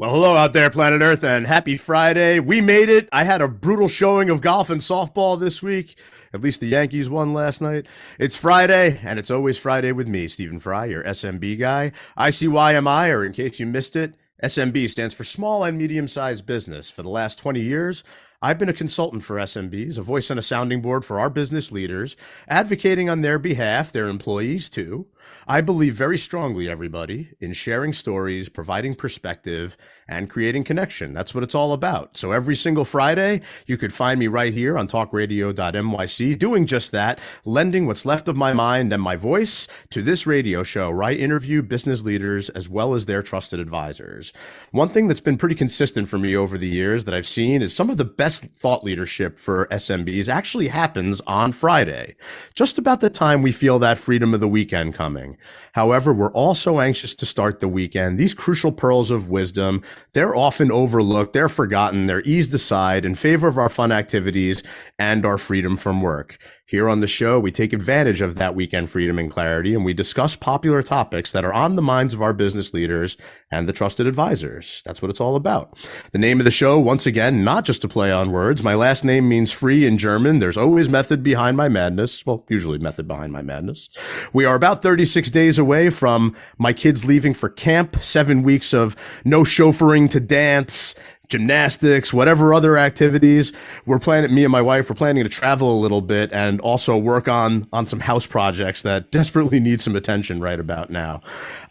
Well, hello out there, planet Earth, and happy Friday. We made it. I had a brutal showing of golf and softball this week. At least the Yankees won last night. It's Friday, and it's always Friday with me, Stephen Fry, your SMB guy. ICYMI, or in case you missed it, SMB stands for Small and Medium-Sized Business. For the last 20 years, I've been a consultant for SMBs, a voice and a sounding board for our business leaders, advocating on their behalf, their employees too. I believe very strongly, everybody, in sharing stories, providing perspective, and creating connection. That's what it's all about. So every single Friday, you could find me right here on talkradio.nyc doing just that, lending what's left of my mind and my voice to this radio show where I interview business leaders as well as their trusted advisors. One thing that's been pretty consistent for me over the years that I've seen is some of the best thought leadership for SMBs actually happens on Friday, just about the time we feel that freedom of the weekend coming. However, we're all so anxious to start the weekend. These crucial pearls of wisdom, they're often overlooked, they're forgotten, they're eased aside in favor of our fun activities and our freedom from work. Here on the show, we take advantage of that weekend freedom and clarity, and we discuss popular topics that are on the minds of our business leaders and the trusted advisors. That's what it's all about. The name of the show, once again, not just a play on words. My last name means free in German. There's always method behind my madness. Well, usually method behind my madness. We are about 36 days away from my kids leaving for camp, 7 weeks of no chauffeuring to dance, gymnastics, whatever other activities. Me and my wife, we're planning to travel a little bit and also work on some house projects that desperately need some attention right about now.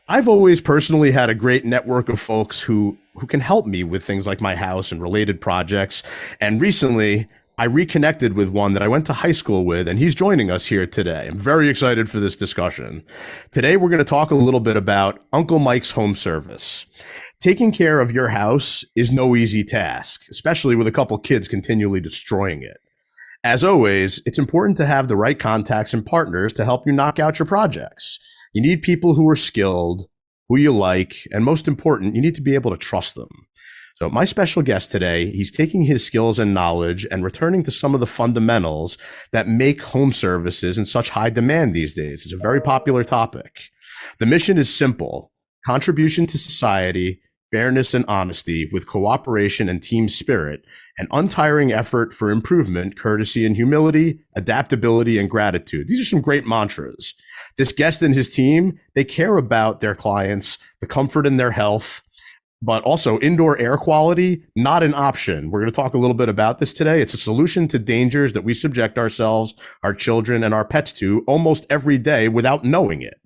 I've always personally had a great network of folks who can help me with things like my house and related projects. And recently, I reconnected with one that I went to high school with, and he's joining us here today. I'm very excited for this discussion. Today, we're going to talk a little bit about Uncle Mike's Home Service. Taking care of your house is no easy task, especially with a couple kids continually destroying it. As always, it's important to have the right contacts and partners to help you knock out your projects. You need people who are skilled, who you like, and most important, you need to be able to trust them. So my special guest today, he's taking his skills and knowledge and returning to some of the fundamentals that make home services in such high demand these days. It's a very popular topic. The mission is simple: contribution to society, fairness and honesty with cooperation and team spirit, and untiring effort for improvement, courtesy and humility, adaptability and gratitude. These are some great mantras. This guest and his team, they care about their clients, the comfort in their health, but also indoor air quality, not an option. We're going to talk a little bit about this today. It's a solution to dangers that we subject ourselves, our children, and our pets to almost every day without knowing it.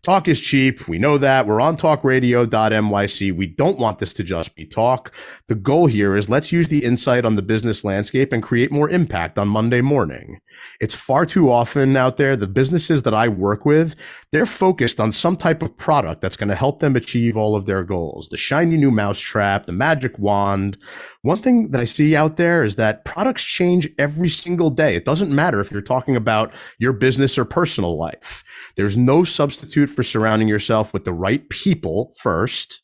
Talk is cheap. We know that. We're on talkradio.nyc. We don't want this to just be talk. The goal here is let's use the insight on the business landscape and create more impact on Monday morning. It's far too often out there, the businesses that I work with, they're focused on some type of product that's going to help them achieve all of their goals. The shiny new mousetrap, the magic wand. One thing that I see out there is that products change every single day. It doesn't matter if you're talking about your business or personal life. There's no substitute for surrounding yourself with the right people first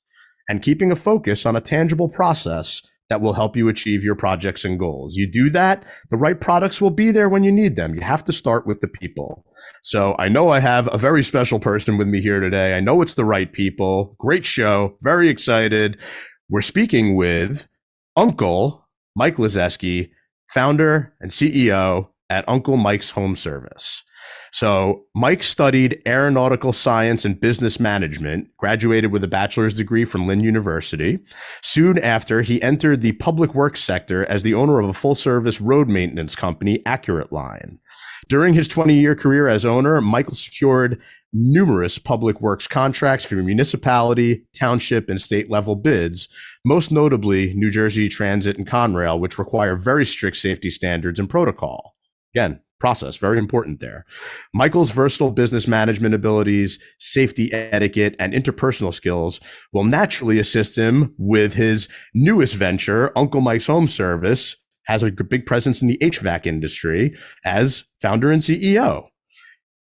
and keeping a focus on a tangible process that will help you achieve your projects and goals. You do that, the right products will be there when you need them. You have to start with the people. So I know I have a very special person with me here today. I know it's the right people. Great show. Very excited. We're speaking with Uncle Mike Lezeski, founder and CEO at Uncle Mike's Home Service. So Mike studied aeronautical science and business management, graduated with a bachelor's degree from Lynn University. Soon after, he entered the public works sector as the owner of a full-service road maintenance company, Accurate Line. During his 20-year career as owner, Michael secured numerous public works contracts for municipality, township, and state-level bids, most notably New Jersey Transit and Conrail, which require very strict safety standards and protocol. Again, process, very important there. Michael's versatile business management abilities, safety etiquette, and interpersonal skills will naturally assist him with his newest venture, Uncle Mike's Home Service, has a big presence in the HVAC industry as founder and CEO.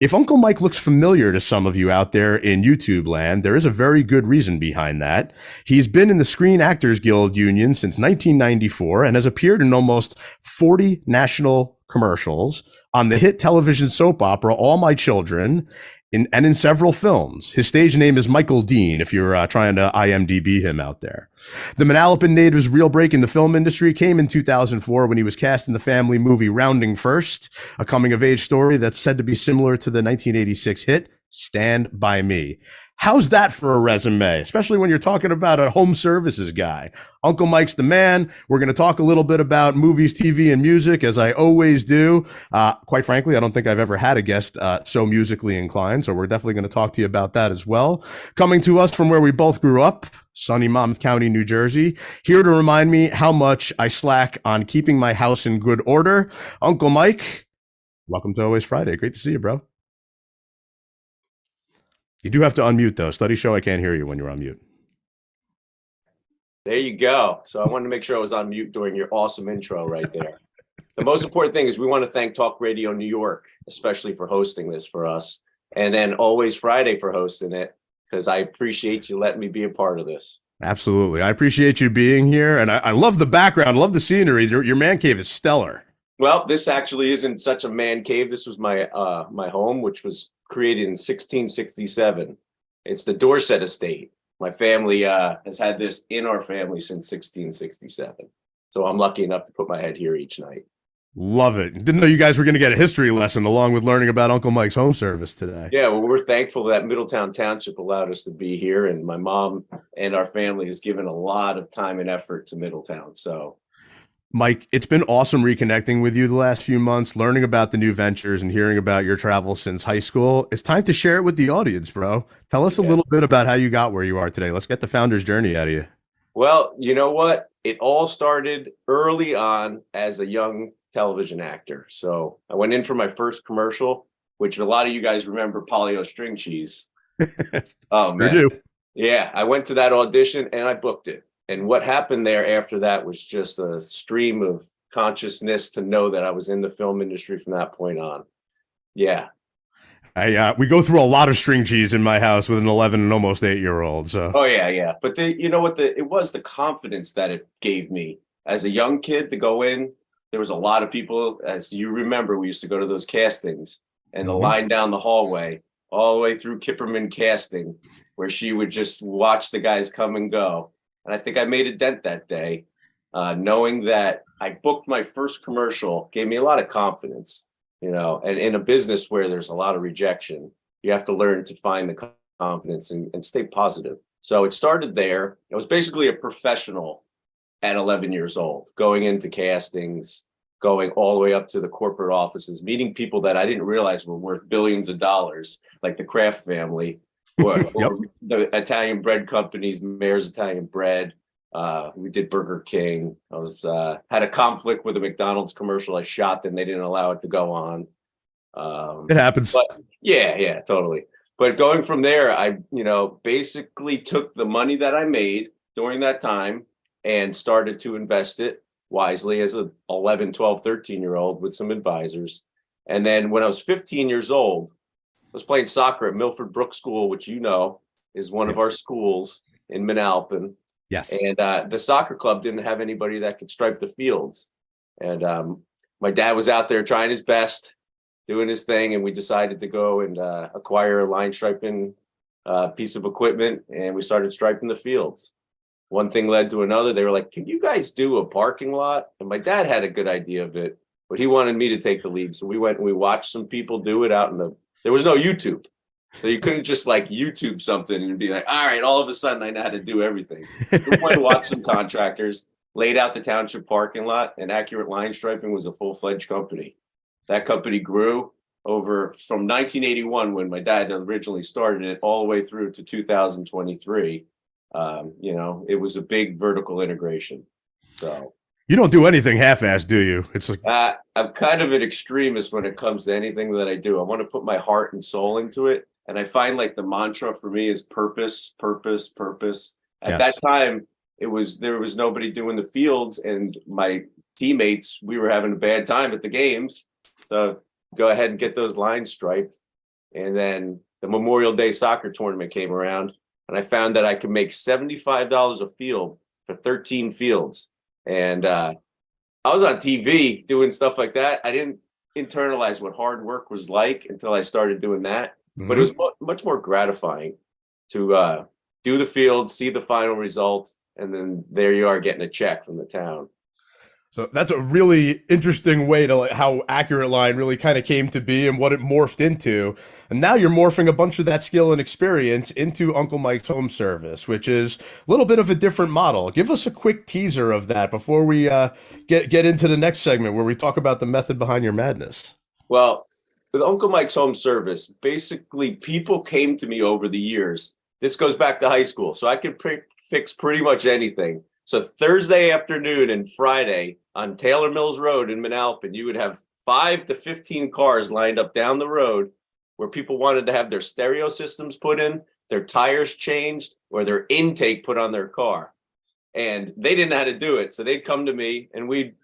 If Uncle Mike looks familiar to some of you out there in YouTube land, there is a very good reason behind that. He's been in the Screen Actors Guild Union since 1994 and has appeared in almost 40 national commercials on the hit television soap opera All My Children in several films. His stage name is Michael Dean, if you're trying to IMDb him out there. The Manalapan native's real break in the film industry came in 2004 when he was cast in the family movie Rounding First, a coming-of-age story that's said to be similar to the 1986 hit Stand By Me. How's that for a resume, especially when you're talking about a home services guy? Uncle Mike's the man. We're going to talk a little bit about movies, TV, and music, as I always do. Quite frankly, I don't think I've ever had a guest so musically inclined, so we're definitely going to talk to you about that as well. Coming to us from where we both grew up, sunny Monmouth County, New Jersey, here to remind me how much I slack on keeping my house in good order, Uncle Mike. Welcome to Always Friday. Great to see you, bro. You do have to unmute, though. Studies show I can't hear you when you're on mute. There you go. So I wanted to make sure I was on mute during your awesome intro right there. The most important thing is we want to thank Talk Radio New York, especially for hosting this for us. And then Always Friday for hosting it, because I appreciate you letting me be a part of this. Absolutely. I appreciate you being here. And I love the background. I love the scenery. Your man cave is stellar. Well, this actually isn't such a man cave. This was my my home, which was created in 1667. It's the Dorset Estate. My family has had this in our family since 1667. So I'm lucky enough to put my head here each night. Love it. Didn't know you guys were going to get a history lesson along with learning about Uncle Mike's home service today. Yeah, well, we're thankful that Middletown Township allowed us to be here. And my mom and our family has given a lot of time and effort to Middletown. So Mike, it's been awesome reconnecting with you the last few months, learning about the new ventures and hearing about your travels since high school. It's time to share it with the audience, bro. Tell us a little bit about how you got where you are today. Let's get the founder's journey out of you. Well, you know what? It all started early on as a young television actor. So I went in for my first commercial, which a lot of you guys remember, Polly-O string cheese. Oh, man. Sure do. Yeah, I went to that audition and I booked it. And what happened there after that was just a stream of consciousness to know that I was in the film industry from that point on. Yeah. We go through a lot of string cheese in my house with an 11 and almost 8-year-old. So. Oh, yeah. But you know what? It was the confidence that it gave me as a young kid to go in. There was a lot of people, as you remember, we used to go to those castings and the line down the hallway all the way through Kipperman Casting, where she would just watch the guys come and go. And I think I made a dent that day, knowing that I booked my first commercial, gave me a lot of confidence, you know, and in a business where there's a lot of rejection, you have to learn to find the confidence and stay positive. So it started there. I was basically a professional at 11 years old, going into castings, going all the way up to the corporate offices, meeting people that I didn't realize were worth billions of dollars, like the Kraft family. Or the Italian bread companies, Mayor's Italian Bread. We did Burger King. I was had a conflict with a McDonald's commercial I shot, and they didn't allow it to go on. It happens. But yeah, totally. But going from there, I basically took the money that I made during that time and started to invest it wisely as a 11, 12, 13-year-old with some advisors. And then when I was 15 years old, I was playing soccer at Milford Brook School, which is one of our schools in Manalapan. Yes. And the soccer club didn't have anybody that could stripe the fields. And my dad was out there trying his best, doing his thing, and we decided to go and acquire a line striping piece of equipment, and we started striping the fields. One thing led to another. They were like, "Can you guys do a parking lot?" And my dad had a good idea of it, but he wanted me to take the lead. So we went and we watched some people do it out in there was no YouTube. So you couldn't just like YouTube something and be like, all right, all of a sudden I know how to do everything. We went and watched some contractors, laid out the township parking lot, and Accurate Line Striping was a full-fledged company. That company grew over from 1981, when my dad originally started it, all the way through to 2023. It was a big vertical integration. So you don't do anything half-assed, do you? It's like I'm kind of an extremist when it comes to anything that I do. I want to put my heart and soul into it. And I find like the mantra for me is purpose, purpose, purpose. At that time, there was nobody doing the fields, and my teammates, we were having a bad time at the games. So go ahead and get those lines striped. And then the Memorial Day soccer tournament came around, and I found that I could make $75 a field for 13 fields. And I was on TV doing stuff like that. I didn't internalize what hard work was like until I started doing that. but it was much more gratifying to do the field, see the final result, and then there you are getting a check from the town. So that's a really interesting way to how Accurate Line really kind of came to be and what it morphed into. And now you're morphing a bunch of that skill and experience into Uncle Mike's Home Service, which is a little bit of a different model. Give us a quick teaser of that before we get into the next segment where we talk about the method behind your madness. Well, with Uncle Mike's Home Service, basically people came to me over the years. This goes back to high school, so I could fix pretty much anything. So Thursday afternoon and Friday on Taylor Mills Road in Manalapan, you would have 5 to 15 cars lined up down the road where people wanted to have their stereo systems put in, their tires changed, or their intake put on their car. And they didn't know how to do it. So they'd come to me and we'd,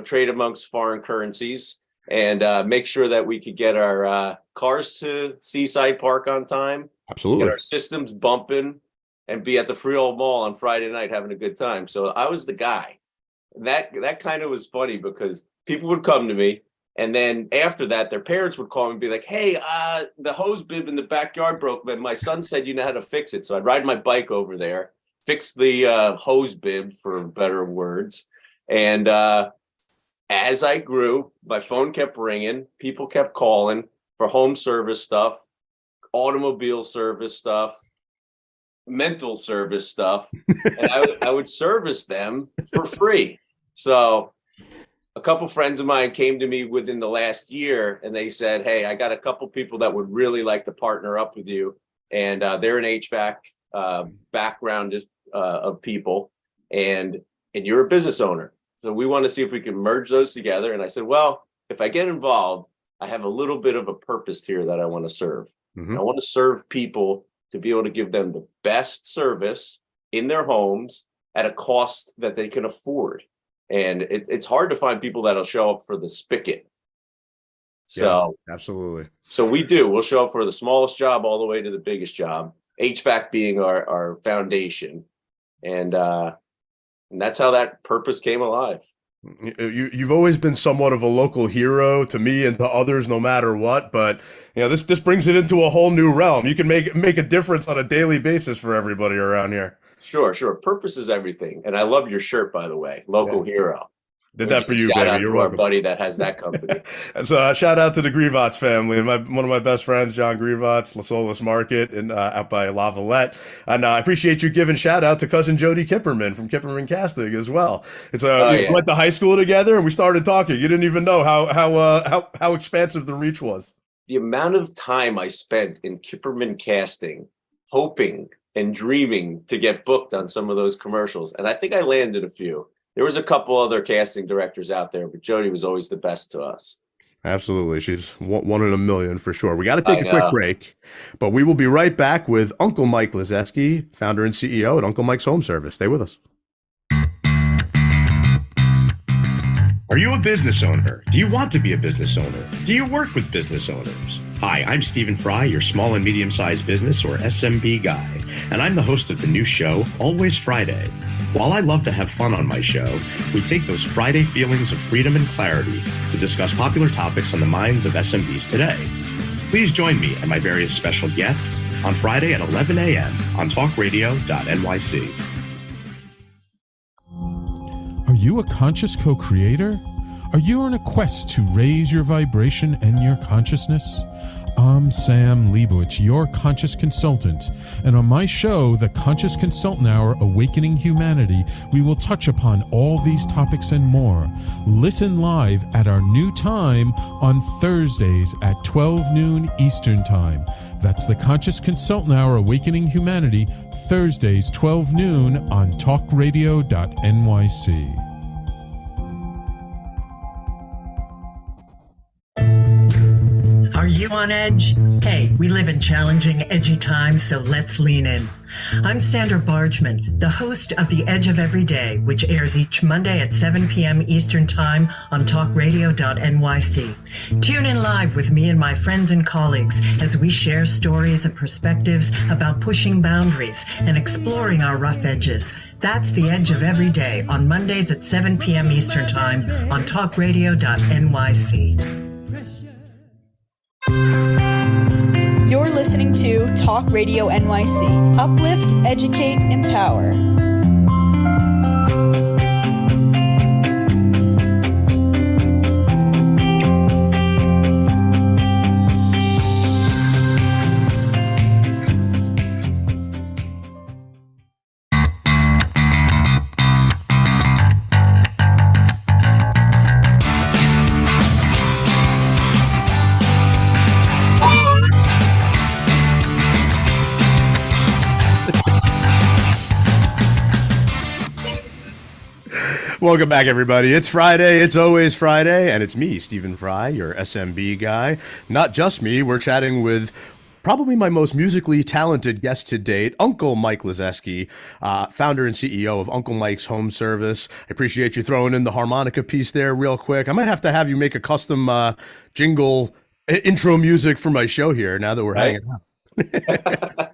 trade amongst foreign currencies and make sure that we could get our cars to Seaside Park on time. Absolutely. Get our systems bumping and be at the Freehold Mall on Friday night having a good time. So I was the guy. That kind of was funny because people would come to me, and then after that, their parents would call me and be like, "Hey, the hose bib in the backyard broke, but my son said you know how to fix it." So I'd ride my bike over there, fix the hose bib, for better words. And as I grew, my phone kept ringing. People kept calling for home service stuff, automobile service stuff, mental service stuff, and I would service them for free. So a couple friends of mine came to me within the last year and they said, "Hey, I got a couple people that would really like to partner up with you, and they're an HVAC background of people, and you're a business owner, so we want to see if we can merge those together." And I said, "Well, if I get involved, I have a little bit of a purpose here that I want to serve. I want to serve people to be able to give them the best service in their homes at a cost that they can afford." And it's hard to find people that'll show up for the spigot. So yeah, absolutely. So we'll show up for the smallest job all the way to the biggest job, HVAC being our foundation. And that's how that purpose came alive. You've always been somewhat of a local hero to me and to others, no matter what. But this brings it into a whole new realm. You can make a difference on a daily basis for everybody around here. Sure. Purpose is everything. And I love your shirt, by the way, local hero. Did that for you, shout baby. Out You're to welcome. Our buddy that has that company. And so shout out to the Grivats family and one of my best friends, John Grivats, La Solis Market, and out by La Valette. And I appreciate you giving shout out to cousin Jody Kipperman from Kipperman Casting as well. It's we went to high school together and we started talking. You didn't even know how expansive the reach was. The amount of time I spent in Kipperman Casting, hoping and dreaming to get booked on some of those commercials, and I think I landed a few. There was a couple other casting directors out there, but Jody was always the best to us. Absolutely. She's one in a million for sure. We got to take a quick break, but we will be right back with Uncle Mike Lizeski, founder and CEO at Uncle Mike's Home Service. Stay with us. Are you a business owner? Do you want to be a business owner? Do you work with business owners? Hi, I'm Stephen Fry, your small and medium-sized business or SMB guy, and I'm the host of the new show, Always Friday. While I love to have fun on my show, we take those Friday feelings of freedom and clarity to discuss popular topics on the minds of SMBs today. Please join me and my various special guests on Friday at 11 a.m. on talkradio.nyc. Are you a conscious co-creator? Are you on a quest to raise your vibration and your consciousness? I'm Sam Leibowitz, your conscious consultant, and on my show, The Conscious Consultant Hour, Awakening Humanity, we will touch upon all these topics and more. Listen live at our new time on Thursdays at 12 noon Eastern Time. That's The Conscious Consultant Hour, Awakening Humanity, Thursdays 12 noon on talkradio.nyc. Are you on edge? Hey, we live in challenging, edgy times, so let's lean in. I'm Sandra Bargman, the host of The Edge of Every Day, which airs each Monday at 7 p.m. Eastern Time on talkradio.nyc. Tune in live with me and my friends and colleagues as we share stories and perspectives about pushing boundaries and exploring our rough edges. That's The Edge of Every Day on Mondays at 7 p.m. Eastern Time on talkradio.nyc. You're listening to Talk Radio NYC. Uplift, educate, empower. Welcome back, everybody. It's Friday. It's always Friday, and it's me, Stephen Fry, your SMB guy. Not just me. We're chatting with probably my most musically talented guest to date, Uncle Mike Lazeski, founder and CEO of Uncle Mike's Home Service. I appreciate you throwing in the harmonica piece there real quick. I might have to have you make a custom jingle intro music for my show here now that we're hanging out.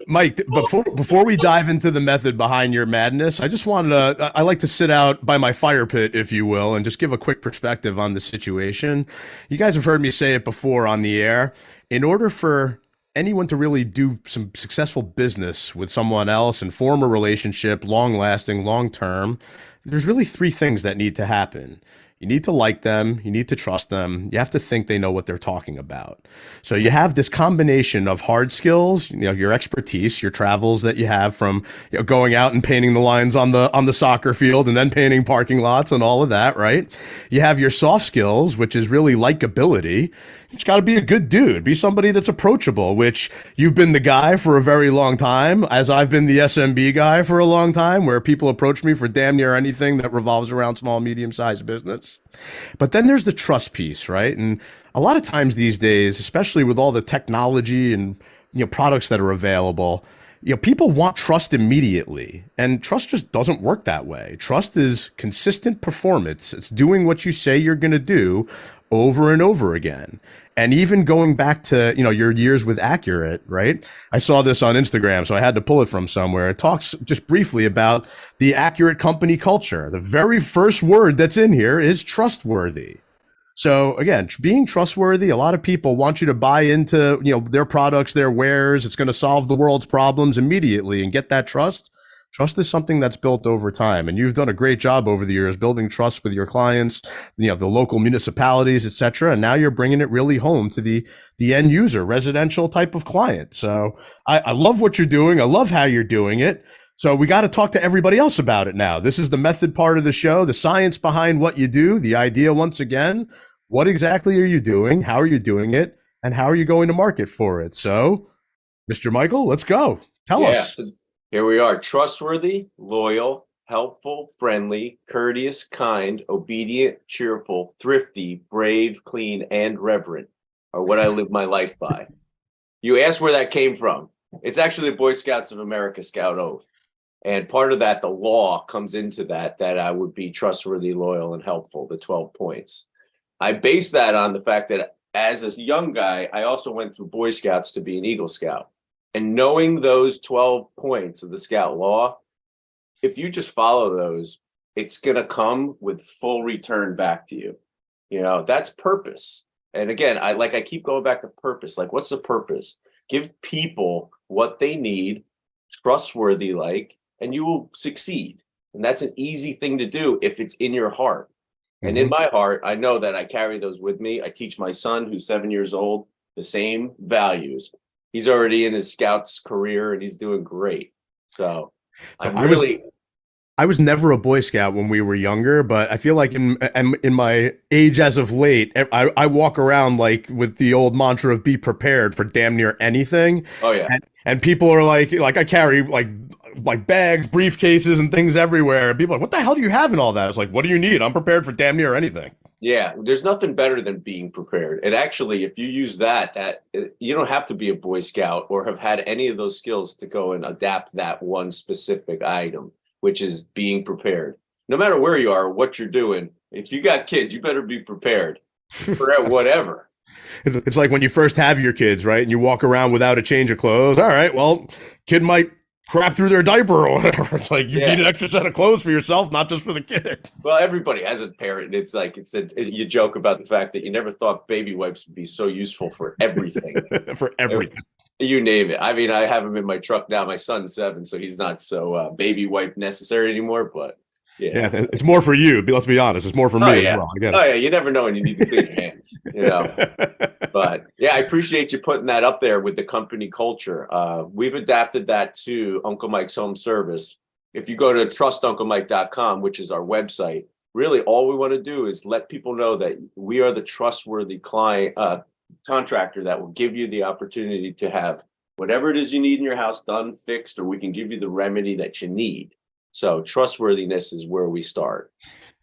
Mike, before we dive into the method behind your madness, I just wanted to, I like to sit out by my fire pit, if you will, and just give a quick perspective on the situation. You guys have heard me say it before on the air. In order for anyone to really do some successful business with someone else and form a relationship, long lasting, long term, there's really three things that need to happen. You need to like them. You need to trust them. You have to think they know what they're talking about. So you have this combination of hard skills, your expertise, your travels that you have from going out and painting the lines on the soccer field and then painting parking lots and all of that, right? You have your soft skills, which is really likability. You just got to be a good dude. Be somebody that's approachable, which you've been the guy for a very long time, as I've been the SMB guy for a long time, where people approach me for damn near anything that revolves around small, medium-sized business. But then there's the trust piece, right? And a lot of times these days, especially with all the technology and products that are available, people want trust immediately, and trust just doesn't work that way. Trust is consistent performance. It's doing what you say you're going to do over and over again. And even going back to, your years with Accurate, right? I saw this on Instagram, so I had to pull it from somewhere. It talks just briefly about the Accurate company culture. The very first word that's in here is trustworthy. So again, being trustworthy, a lot of people want you to buy into, their products, their wares. It's going to solve the world's problems immediately and get that trust. Trust is something that's built over time, and you've done a great job over the years building trust with your clients, the local municipalities, et cetera. And now you're bringing it really home to the end user, residential type of client. So I love what you're doing. I love how you're doing it. So we got to talk to everybody else about it now. This is the method part of the show, the science behind what you do, the idea once again. What exactly are you doing? How are you doing it? And how are you going to market for it? So, Mr. Michael, let's go. Tell us. Here we are. Trustworthy, loyal, helpful, friendly, courteous, kind, obedient, cheerful, thrifty, brave, clean, and reverent are what I live my life by. You asked where that came from. It's actually the Boy Scouts of America Scout Oath. And part of that, the law comes into that I would be trustworthy, loyal, and helpful, the 12 points. I base that on the fact that as a young guy, I also went through Boy Scouts to be an Eagle Scout. And knowing those 12 points of the Scout Law, if you just follow those, it's going to come with full return back to you. That's purpose. And again, I keep going back to purpose. Like, what's the purpose? Give people what they need, trustworthy, and you will succeed. And that's an easy thing to do if it's in your heart. Mm-hmm. And in my heart, I know that I carry those with me. I teach my son, who's 7 years old, the same values. He's already in his Scouts career and he's doing great. So I was never a Boy Scout when we were younger, but I feel like in my age as of late, I walk around with the old mantra of be prepared for damn near anything. Oh yeah. And people are like I carry like bags, briefcases, and things everywhere. And people are like, what the hell do you have in all that? It's like, what do you need? I'm prepared for damn near anything. Yeah, there's nothing better than being prepared. And actually, if you use that you don't have to be a Boy Scout or have had any of those skills to go and adapt that one specific item, which is being prepared. No matter where you are, or what you're doing, if you got kids, you better be prepared for whatever. It's like when you first have your kids, right? And you walk around without a change of clothes. All right, well, kid might crap through their diaper or whatever. It's like you Yeah. need an extra set of clothes for yourself, not just for the kid. Well, everybody has a parent. It's like you joke about the fact that you never thought baby wipes would be so useful for everything. For everything. You name it. I mean, I have them in my truck now. My son's 7, so he's not so baby wipe necessary anymore. But Yeah, it's more for you. Let's be honest. It's more for me as well. I get it. Oh yeah, you never know when you need to clean your hands. You know. But yeah, I appreciate you putting that up there with the company culture. We've adapted that to Uncle Mike's Home Service. If you go to trustunclemike.com, which is our website, really all we want to do is let people know that we are the trustworthy client contractor that will give you the opportunity to have whatever it is you need in your house done, fixed, or we can give you the remedy that you need. So trustworthiness is where we start.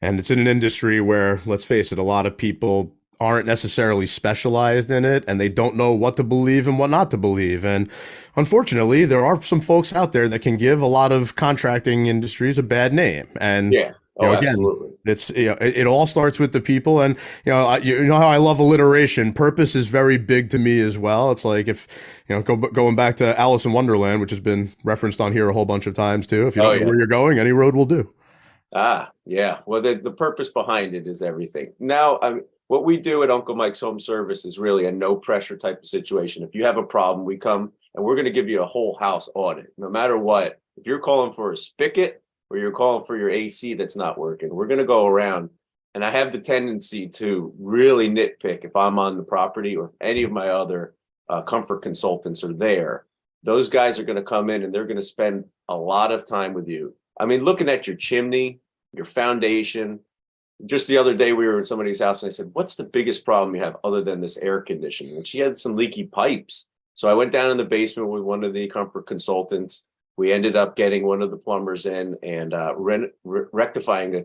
And it's in an industry where, let's face it, a lot of people aren't necessarily specialized in it and they don't know what to believe and what not to believe. And unfortunately, there are some folks out there that can give a lot of contracting industries a bad name. And yeah. again, Absolutely. It's it all starts with the people, and you know how I love alliteration. Purpose is very big to me as well. It's like if going back to Alice in Wonderland, which has been referenced on here a whole bunch of times too. If you don't know where you're going, any road will do. Yeah. Well, the purpose behind it is everything. Now, what we do at Uncle Mike's Home Service is really a no pressure type of situation. If you have a problem, we come and we're going to give you a whole house audit, no matter what. If you're calling for a spigot or you're calling for your AC that's not working, we're going to go around. And I have the tendency to really nitpick if I'm on the property or if any of my other comfort consultants are there. Those guys are going to come in and they're going to spend a lot of time with you. I mean, looking at your chimney, your foundation. Just the other day, we were in somebody's house and I said, what's the biggest problem you have other than this air conditioning? And she had some leaky pipes. So I went down in the basement with one of the comfort consultants. We ended up getting one of the plumbers in and rectifying a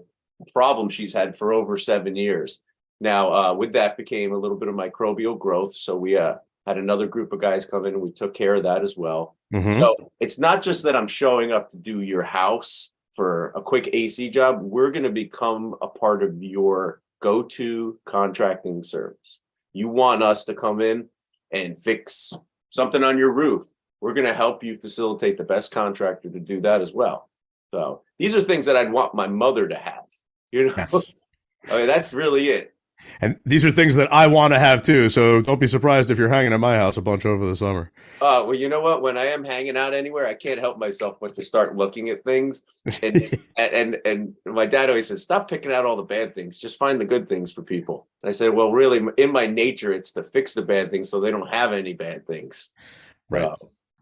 problem she's had for over 7 years. Now, with that became a little bit of microbial growth. So we had another group of guys come in and we took care of that as well. Mm-hmm. So it's not just that I'm showing up to do your house for a quick AC job. We're going to become a part of your go-to contracting service. You want us to come in and fix something on your roof. We're going to help you facilitate the best contractor to do that as well. So these are things that I'd want my mother to have, Yes. I mean, that's really it. And these are things that I want to have too. So don't be surprised if you're hanging at my house a bunch over the summer. Well, you know what? When I am hanging out anywhere, I can't help myself but to start looking at things. And my dad always says, stop picking out all the bad things. Just find the good things for people. And I said, well, really, in my nature, it's to fix the bad things so they don't have any bad things. Right.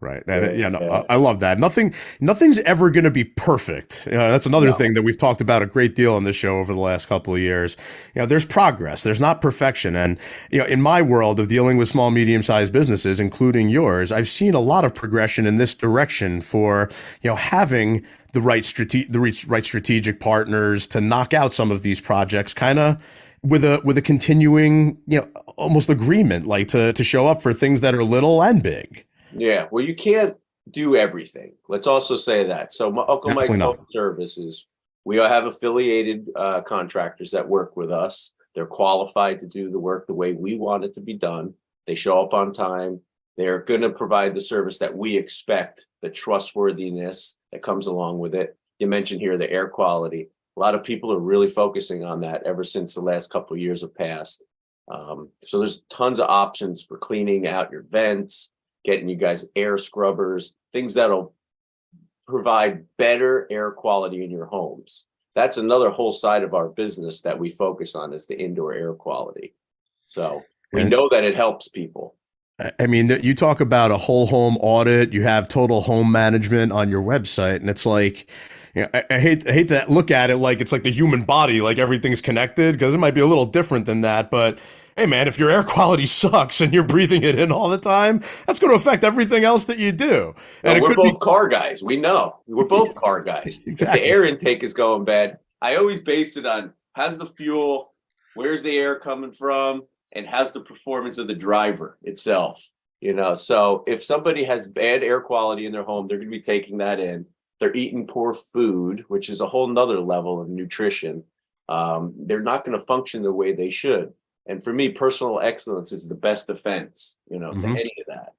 Right. And, I love that. Nothing's ever going to be perfect. That's another thing that we've talked about a great deal on this show over the last couple of years. There's progress. There's not perfection. And, in my world of dealing with small, medium-sized businesses, including yours, I've seen a lot of progression in this direction for, having the right strategic partners to knock out some of these projects kind of with a continuing, almost agreement, like to show up for things that are little and big. Yeah, well, you can't do everything. Let's also say that. So Uncle Mike's Home Services, we have affiliated contractors that work with us. They're qualified to do the work the way we want it to be done. They show up on time. They're going to provide the service that we expect, the trustworthiness that comes along with it. You mentioned here the air quality. A lot of people are really focusing on that ever since the last couple of years have passed. So there's tons of options for cleaning out your vents, getting you guys air scrubbers, things that'll provide better air quality in your homes. That's another whole side of our business that we focus on is the indoor air quality. So we know that it helps people. I mean, you talk about a whole home audit, you have total home management on your website, and it's like, I hate to look at it like it's like the human body, like everything's connected, because it might be a little different than that, but hey man, if your air quality sucks and you're breathing it in all the time, that's going to affect everything else that you do. And we're both car guys. We know. We're both car guys. Exactly. If the air intake is going bad, I always base it on how's the fuel, where's the air coming from, and how's the performance of the driver itself. So if somebody has bad air quality in their home, they're going to be taking that in. They're eating poor food, which is a whole nother level of nutrition. They're not going to function the way they should. And for me, personal excellence is the best defense, to any of that.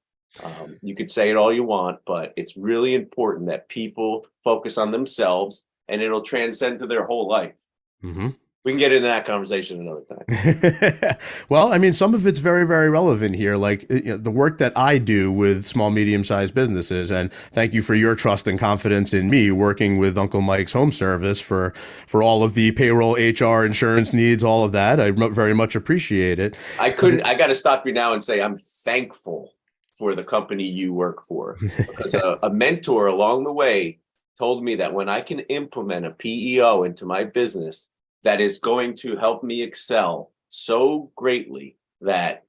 You could say it all you want, but it's really important that people focus on themselves, and it'll transcend to their whole life. Mm-hmm. We can get into that conversation another time. Well, I mean, some of it's very, very relevant here. Like the work that I do with small, medium-sized businesses, and thank you for your trust and confidence in me working with Uncle Mike's Home Service for all of the payroll, HR, insurance needs, all of that. I very much appreciate it. I got to stop you now and say I'm thankful for the company you work for, because a mentor along the way told me that when I can implement a PEO into my business, that is going to help me excel so greatly that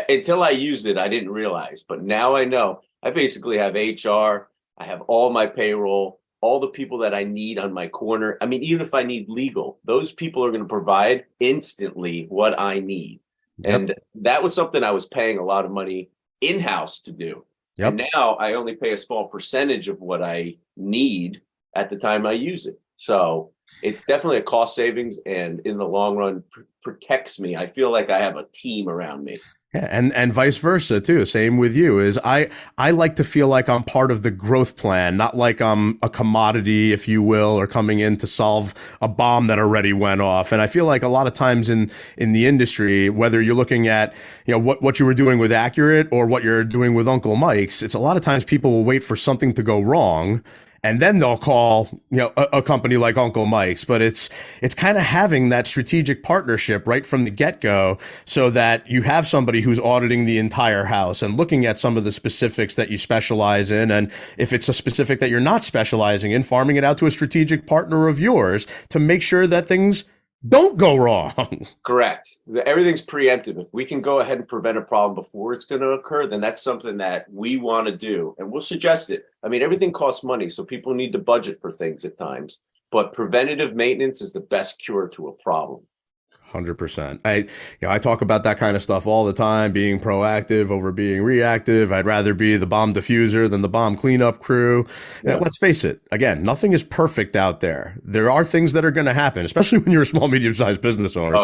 until I used it, I didn't realize. But now I know. I basically have HR. I have all my payroll, all the people that I need on my corner. I mean, even if I need legal, those people are going to provide instantly what I need. Yep. And that was something I was paying a lot of money in-house to do. Yep. And now I only pay a small percentage of what I need at the time I use it. So it's definitely a cost savings, and in the long run protects me. I feel like I have a team around me. Yeah, and vice versa too. Same with you. Is I like to feel like I'm part of the growth plan, not like I'm a commodity, if you will, or coming in to solve a bomb that already went off. And I feel like a lot of times in the industry, whether you're looking at what you were doing with Accurate or what you're doing with Uncle Mike's, it's a lot of times people will wait for something to go wrong, and then they'll call, a company like Uncle Mike's. But it's kind of having that strategic partnership right from the get-go, so that you have somebody who's auditing the entire house and looking at some of the specifics that you specialize in. And if it's a specific that you're not specializing in, farming it out to a strategic partner of yours to make sure that things don't go wrong. Correct. Everything's preemptive. If we can go ahead and prevent a problem before it's going to occur, then that's something that we want to do. And we'll suggest it. I mean, everything costs money, so people need to budget for things at times. But preventative maintenance is the best cure to a problem. 100%. I talk about that kind of stuff all the time, being proactive over being reactive. I'd rather be the bomb diffuser than the bomb cleanup crew. Yeah. Let's face it, again, nothing is perfect out there. There are things that are going to happen, especially when you're a small, medium-sized business owner.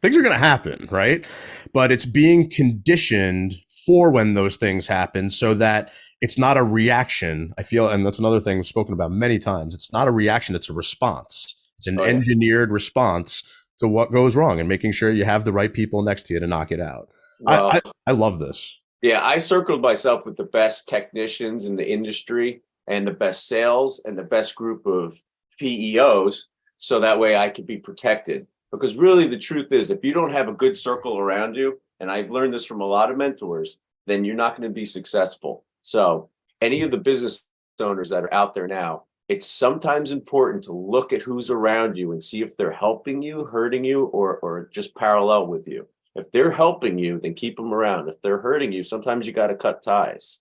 Things are going to happen, right? But it's being conditioned for when those things happen, so that it's not a reaction. I feel, and that's another thing we've spoken about many times, it's not a reaction, it's a response. It's an engineered response to what goes wrong, and making sure you have the right people next to you to knock it out. Well, I love this. Yeah, I circled myself with the best technicians in the industry and the best sales and the best group of PEOs, so that way I could be protected. Because really the truth is, if you don't have a good circle around you, and I've learned this from a lot of mentors, then you're not going to be successful. So any of the business owners that are out there now, it's sometimes important to look at who's around you and see if they're helping you, hurting you, or just parallel with you. If they're helping you, then keep them around. If they're hurting you, sometimes you got to cut ties.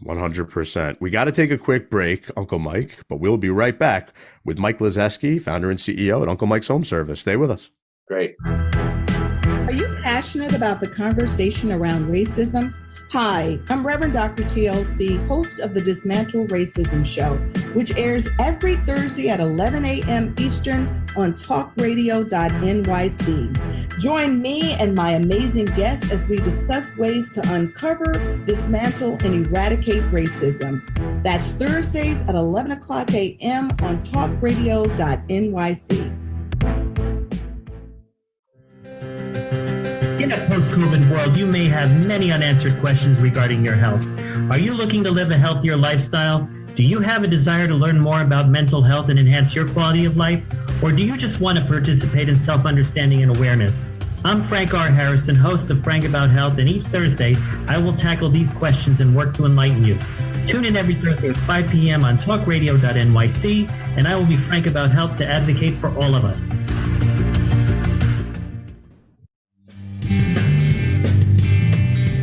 100%. We got to take a quick break, Uncle Mike, but we'll be right back with Mike Lizeski, founder and CEO at Uncle Mike's Home Service. Stay with us. Great. Are you passionate about the conversation around racism? Hi, I'm Reverend Dr. TLC, host of the Dismantle Racism Show, which airs every Thursday at 11 a.m. Eastern on talkradio.nyc. Join me and my amazing guests as we discuss ways to uncover, dismantle, and eradicate racism. That's Thursdays at 11 o'clock a.m. on talkradio.nyc. In a post-COVID world, you may have many unanswered questions regarding your health. Are you looking to live a healthier lifestyle? Do you have a desire to learn more about mental health and enhance your quality of life? Or do you just want to participate in self-understanding and awareness? I'm Frank R. Harrison, host of Frank About Health, and each Thursday, I will tackle these questions and work to enlighten you. Tune in every Thursday at 5 p.m. on talkradio.nyc, and I will be frank about health to advocate for all of us.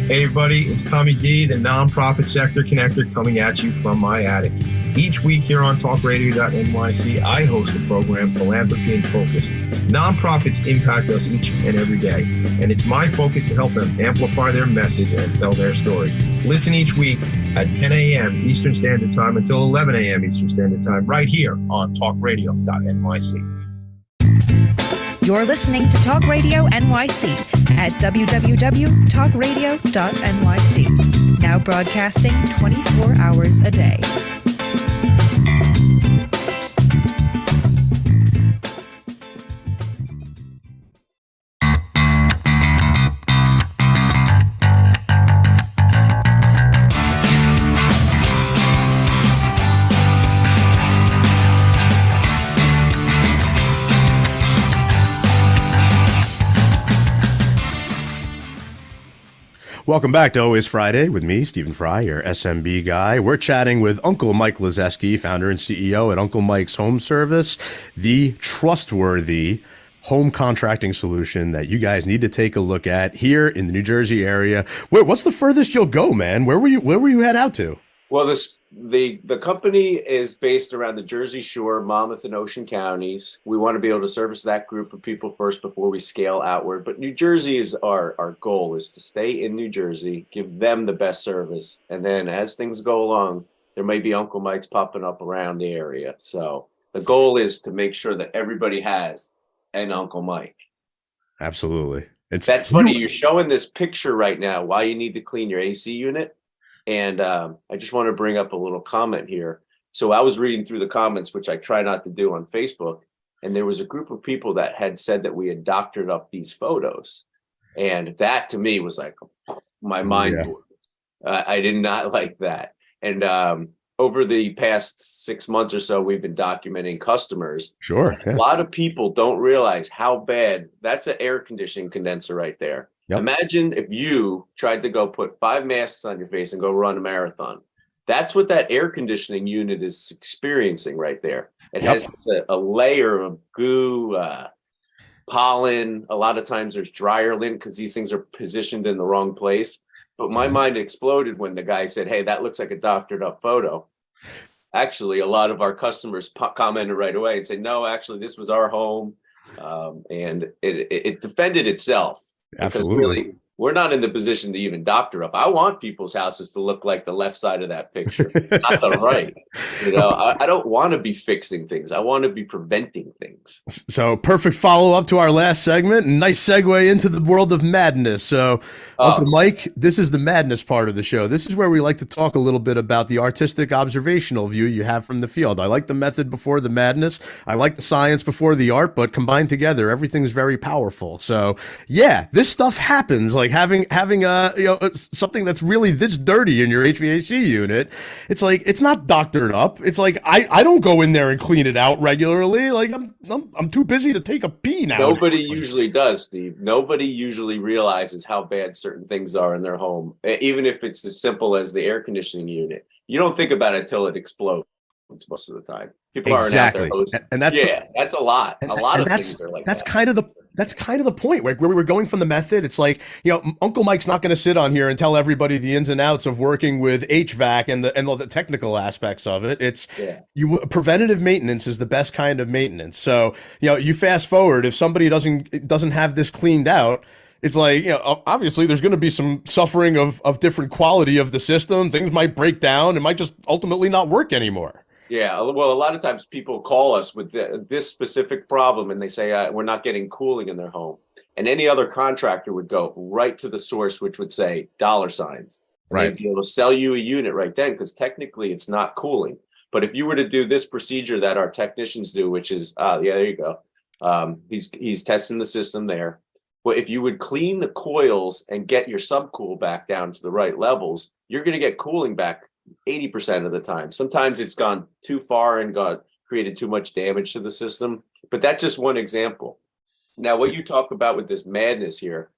Hey everybody, it's Tommy D, the nonprofit sector connector, coming at you from my attic. Each week here on talkradio.nyc, I host a program, Philanthropy in Focus. Nonprofits impact us each and every day, and it's my focus to help them amplify their message and tell their story. Listen each week at 10 a.m. Eastern Standard Time until 11 a.m. Eastern Standard Time, right here on talkradio.nyc. You're listening to Talk Radio NYC. at www.talkradio.nyc. Now broadcasting 24 hours a day. Welcome back to Always Friday with me, Stephen Fry, your SMB guy. We're chatting with Uncle Mike Lazeski, founder and CEO at Uncle Mike's Home Service, the trustworthy home contracting solution that you guys need to take a look at here in the New Jersey area. What's the furthest you'll go, man? Where were you head out to? Well, the company is based around the Jersey Shore, Monmouth, and Ocean counties. We want to be able to service that group of people first before we scale outward. But New Jersey is our goal is to stay in New Jersey, give them the best service. And then as things go along, there may be Uncle Mike's popping up around the area. So the goal is to make sure that everybody has an Uncle Mike. Absolutely. That's funny. You're showing this picture right now why you need to clean your AC unit. And I just want to bring up a little comment here. So I was reading through the comments, which I try not to do on Facebook, and there was a group of people that had said that we had doctored up these photos. And that to me was like my mind. Yeah. I did not like that. And over the past 6 months or so, we've been documenting customers. Sure. Yeah. A lot of people don't realize how bad that's an air conditioning condenser right there. Yep. Imagine if you tried to go put 5 masks on your face and go run a marathon. That's what that air conditioning unit is experiencing right there. It has a layer of goo, pollen. A lot of times there's dryer lint because these things are positioned in the wrong place. But my mind exploded when the guy said, "Hey, that looks like a doctored up photo." Actually, a lot of our customers commented right away and said, "No, actually, this was our home." And it defended itself. Absolutely. Because really, we're not in the position to even doctor up. I want people's houses to look like the left side of that picture, not the right. You know, I don't want to be fixing things. I want to be preventing things. So perfect follow-up to our last segment. Nice segue into the world of madness. So Uncle Mike, this is the madness part of the show. This is where we like to talk a little bit about the artistic observational view you have from the field. I like the method before the madness. I like the science before the art, but combined together, everything's very powerful. So yeah, this stuff happens. Like having something that's really this dirty in your HVAC unit. It's like, it's not doctored up. It's like, I don't go in there and clean it out regularly. Like I'm too busy to take a pee now. Nobody usually does, Steve. Nobody usually realizes how bad certain things are in their home, even if it's as simple as the air conditioning unit. You don't think about it until it explodes most of the time. People aren't out there hosting. And that's that's a lot. A lot of things are like that. That's kind of the point, right? Where we were going from the method. It's like, Uncle Mike's not going to sit on here and tell everybody the ins and outs of working with HVAC and all the technical aspects of it. It's preventative maintenance is the best kind of maintenance. So, you fast forward, if somebody doesn't have this cleaned out, it's like, obviously there's going to be some suffering of different quality of the system. Things might break down. It might just ultimately not work anymore. Yeah, well, a lot of times people call us with this specific problem and they say we're not getting cooling in their home. And any other contractor would go right to the source, which would say $signs. Right. They'd be able to sell you a unit right then because technically it's not cooling. But if you were to do this procedure that our technicians do, which is, there you go. He's testing the system there. But if you would clean the coils and get your subcool back down to the right levels, you're going to get cooling back 80% of the time. Sometimes it's gone too far and created too much damage to the system. But that's just one example. Now, what you talk about with this madness here,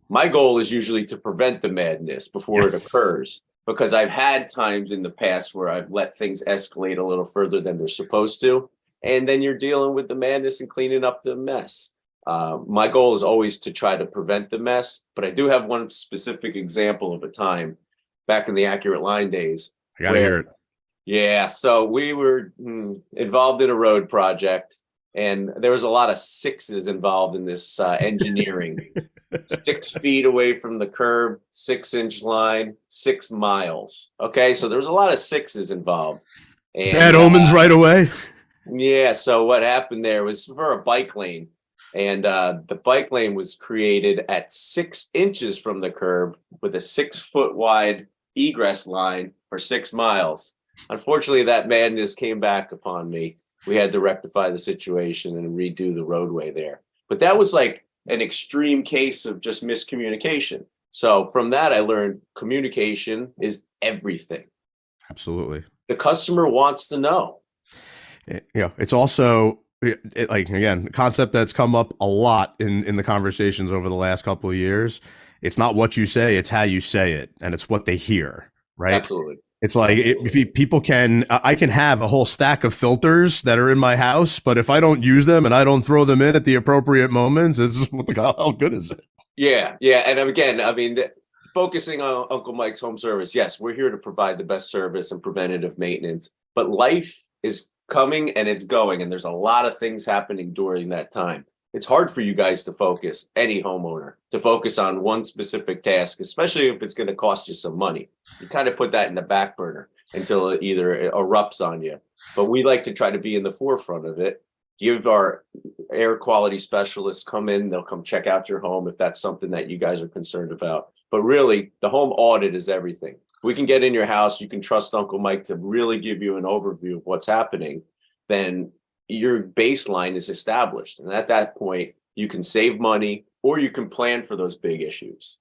my goal is usually to prevent the madness before it occurs. Because I've had times in the past where I've let things escalate a little further than they're supposed to. And then you're dealing with the madness and cleaning up the mess. My goal is always to try to prevent the mess. But I do have one specific example of a time back in the Accurate Line days. I gotta hear it. Yeah, so we were involved in a road project, and there was a lot of sixes involved in this engineering. 6 feet away from the curb, 6-inch line, 6 miles. Okay, so there was a lot of sixes involved. And, bad omens right away. Yeah, so what happened there was for a bike lane. And the bike lane was created at 6 inches from the curb with a 6-foot wide egress line for 6 miles. Unfortunately, that madness came back upon me. We had to rectify the situation and redo the roadway there. But that was like an extreme case of just miscommunication. So from that, I learned communication is everything. Absolutely. The customer wants to know. It's also like, again, a concept that's come up a lot in the conversations over the last couple of years. It's not what you say, it's how you say it, and it's what they hear, right? Absolutely. It's like people I can have a whole stack of filters that are in my house, but if I don't use them and I don't throw them in at the appropriate moments, it's just, what the hell, how good is it? Yeah. And again, I mean, focusing on Uncle Mike's Home Service, yes, we're here to provide the best service and preventative maintenance, but life is coming and it's going, and there's a lot of things happening during that time. It's hard for you guys to focus, any homeowner, to focus on one specific task, especially if it's going to cost you some money. You kind of put that in the back burner until it either erupts on you. But we like to try to be in the forefront of it. Give our air quality specialists come in, they'll come check out your home if that's something that you guys are concerned about. But really, the home audit is everything. We can get in your house, you can trust Uncle Mike to really give you an overview of what's happening, then your baseline is established. And at that point, you can save money or you can plan for those big issues.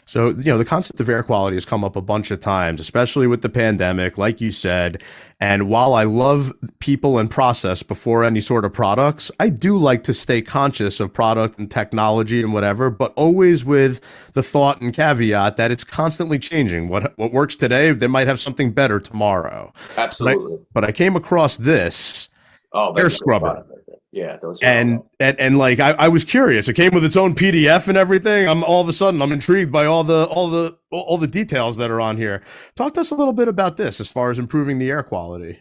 So, the concept of air quality has come up a bunch of times, especially with the pandemic, like you said. And while I love people and process before any sort of products, I do like to stay conscious of product and technology and whatever, but always with the thought and caveat that it's constantly changing. What works today, they might have something better tomorrow. Absolutely. But I came across this air scrubber. Yeah, those are and like I was curious. It came with its own PDF and everything. I'm all of a sudden I'm intrigued by all the details that are on here. Talk to us a little bit about this as far as improving the air quality.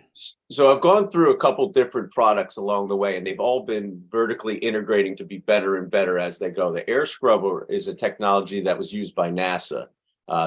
So I've gone through a couple different products along the way, and they've all been vertically integrating to be better and better as they go. The air scrubber is a technology that was used by NASA.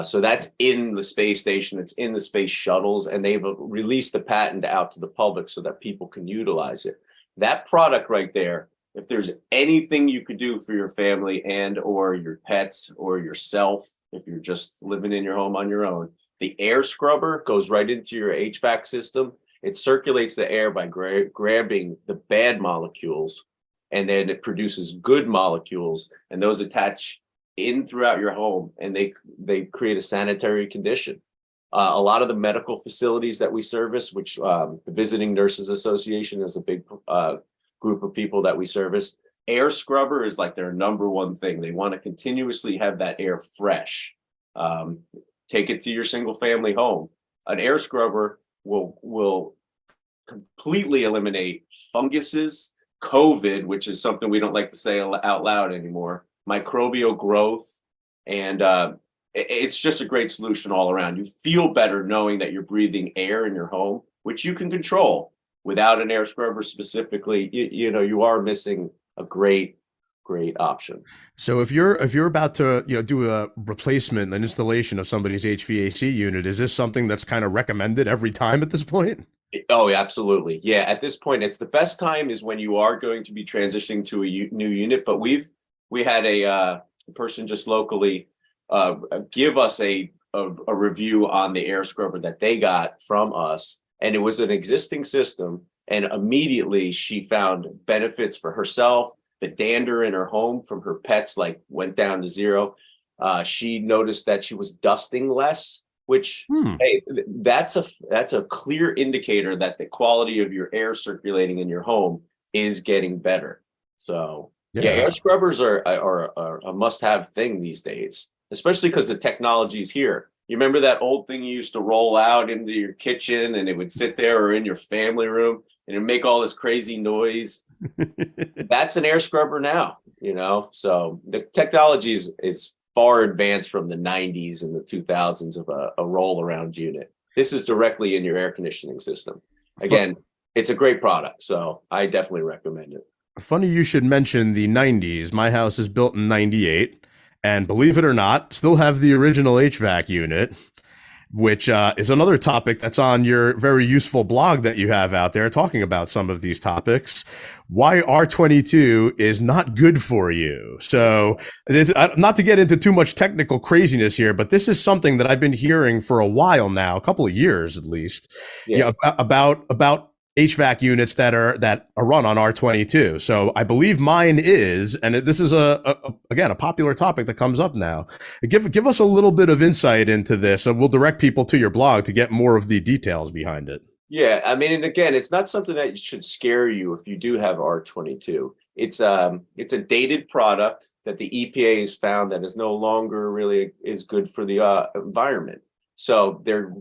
So that's in the space station, it's in the space shuttles, and they've released the patent out to the public so that people can utilize it. That product right there, if there's anything you could do for your family and or your pets or yourself, if you're just living in your home on your own, the air scrubber goes right into your HVAC system. It circulates the air by grabbing the bad molecules, and then it produces good molecules, and those attach in throughout your home, and they create a sanitary condition. A lot of the medical facilities that we service, which the Visiting Nurses Association is a big group of people that we service, air scrubber is like their number one thing. They want to continuously have that air fresh. Take it to your single family home. An air scrubber will completely eliminate funguses, COVID, which is something we don't like to say out loud anymore, microbial growth, and it's just a great solution all around. You feel better knowing that you're breathing air in your home, which you can control. Without an air scrubber specifically, you are missing a great option. So if you're about to do a replacement, an installation of somebody's HVAC unit, is this something that's kind of recommended every time at this point? Oh, absolutely. Yeah, at this point, it's the best time is when you are going to be transitioning to a new unit. But we had a person just locally give us a review on the air scrubber that they got from us, and it was an existing system, and immediately she found benefits for herself. The dander in her home from her pets went down to zero. She noticed that she was dusting less, which hey, that's a clear indicator that the quality of your air circulating in your home is getting better. So yeah, air scrubbers are a must-have thing these days, especially because the technology is here. You remember that old thing you used to roll out into your kitchen and it would sit there, or in your family room, and it'd make all this crazy noise? That's an air scrubber now, So the technology is far advanced from the 90s and the 2000s of a roll-around unit. This is directly in your air conditioning system. Again, it's a great product, so I definitely recommend it. Funny you should mention the 90s. My house is built in 98. And believe it or not, still have the original HVAC unit. which is another topic that's on your very useful blog that you have out there talking about some of these topics. Why R22 is not good for you. So this, not to get into too much technical craziness here, but this is something that I've been hearing for a while now, a couple of years at least, about HVAC units that are run on R22. So I believe mine is, and this is again a popular topic that comes up now. Give us a little bit of insight into this, and we'll direct people to your blog to get more of the details behind it. Yeah, I mean, and again, it's not something that should scare you if you do have R22. It's a dated product that the EPA has found that is no longer really is good for the environment. So they're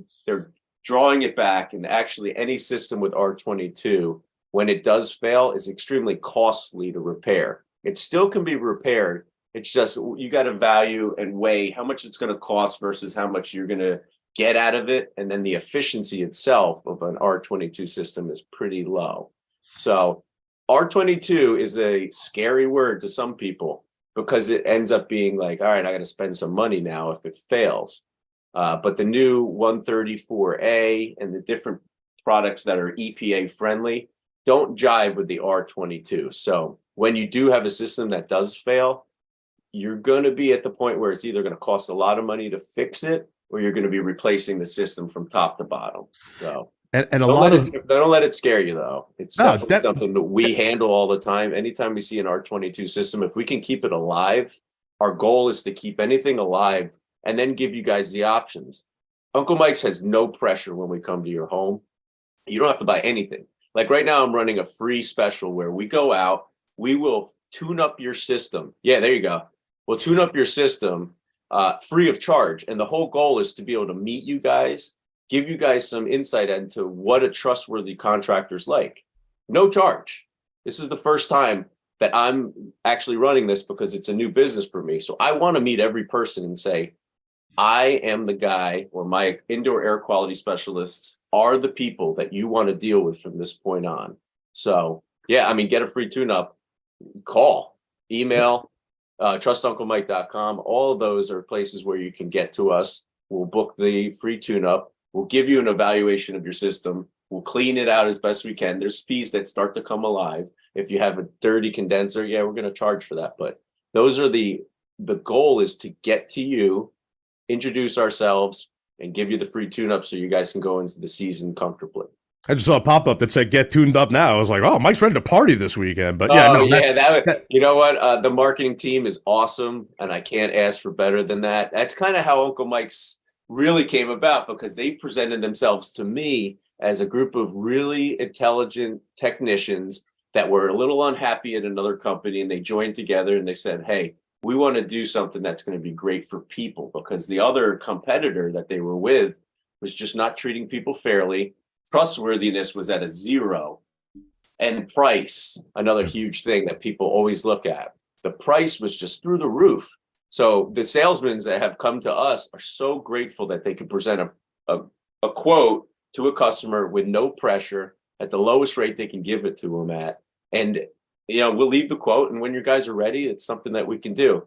drawing it back, and actually any system with R22, when it does fail, is extremely costly to repair. It still can be repaired. It's just you got to value and weigh how much it's going to cost versus how much you're going to get out of it. And then the efficiency itself of an R22 system is pretty low. So R22 is a scary word to some people because it ends up being like, all right, I got to spend some money now if it fails. But the new 134A and the different products that are EPA friendly don't jive with the R22. So when you do have a system that does fail, you're going to be at the point where it's either going to cost a lot of money to fix it, or you're going to be replacing the system from top to bottom. So and a lot of don't let it scare you though. It's something that we handle all the time. Anytime we see an R22 system, if we can keep it alive, our goal is to keep anything alive and then give you guys the options. Uncle Mike's has no pressure when we come to your home. You don't have to buy anything. Like right now, I'm running a free special where we go out, we will tune up your system. Yeah, there you go. We'll tune up your system free of charge. And the whole goal is to be able to meet you guys, give you guys some insight into what a trustworthy contractor's like. No charge. This is the first time that I'm actually running this because it's a new business for me. So I want to meet every person and say, I am the guy, or my indoor air quality specialists are the people that you want to deal with from this point on. So yeah, I mean, get a free tune-up, call, email, trustunclemike.com. All of those are places where you can get to us. We'll book the free tune-up. We'll give you an evaluation of your system. We'll clean it out as best we can. There's fees that start to come alive. If you have a dirty condenser, yeah, we're going to charge for that. But those are the goal is to get to you, introduce ourselves, and give you the free tune-up so you guys can go into the season comfortably. I just saw a pop-up that said "Get tuned up now." I was like, "Oh, Mike's ready to party this weekend." But you know what? The marketing team is awesome, and I can't ask for better than that. That's kind of how Uncle Mike's really came about, because they presented themselves to me as a group of really intelligent technicians that were a little unhappy at another company, and they joined together and they said, "Hey, we want to do something that's going to be great for people," because the other competitor that they were with was just not treating people fairly. Trustworthiness was at a 0, and price, another huge thing that people always look at. The price was just through the roof. So the salesmen that have come to us are so grateful that they can present a quote to a customer with no pressure at the lowest rate they can give it to them at. And, you know, we'll leave the quote, and when you guys are ready, it's something that we can do.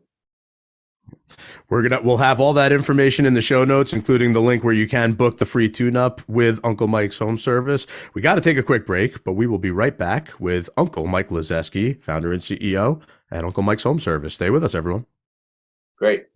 We'll have all that information in the show notes, including the link where you can book the free tune-up with Uncle Mike's Home Service. We got to take a quick break, but we will be right back with Uncle Mike Lezeski, founder and CEO at Uncle Mike's Home Service. Stay with us, everyone. Great.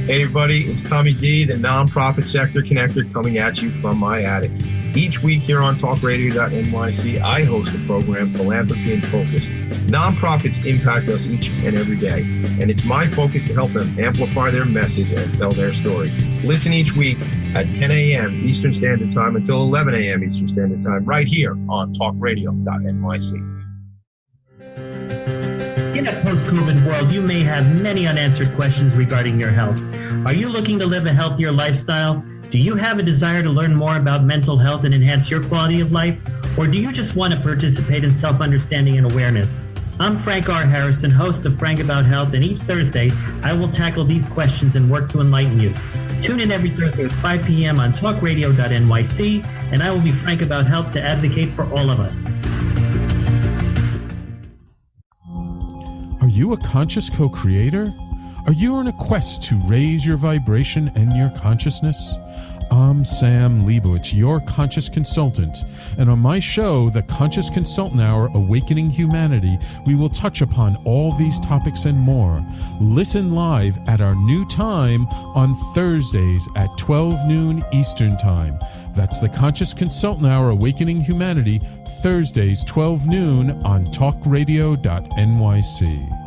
Hey everybody, it's Tommy D, the nonprofit sector connector, coming at you from my attic. Each week here on talkradio.nyc, I host a program, Philanthropy in Focus. Nonprofits impact us each and every day, and it's my focus to help them amplify their message and tell their story. Listen each week at 10 a.m. Eastern Standard Time until 11 a.m. Eastern Standard Time, right here on talkradio.nyc. In a post-COVID world, you may have many unanswered questions regarding your health. Are you looking to live a healthier lifestyle? Do you have a desire to learn more about mental health and enhance your quality of life? Or do you just want to participate in self-understanding and awareness? I'm Frank R. Harrison, host of Frank About Health, and each Thursday, I will tackle these questions and work to enlighten you. Tune in every Thursday at 5 p.m. on talkradio.nyc, and I will be frank about health to advocate for all of us. Are you a conscious co-creator? Are you on a quest to raise your vibration and your consciousness? I'm Sam Leibowitz, your conscious consultant, and on my show, The Conscious Consultant Hour Awakening Humanity, we will touch upon all these topics and more. Listen live at our new time on Thursdays at 12 noon Eastern Time. That's The Conscious Consultant Hour Awakening Humanity, Thursdays 12 noon on talkradio.nyc.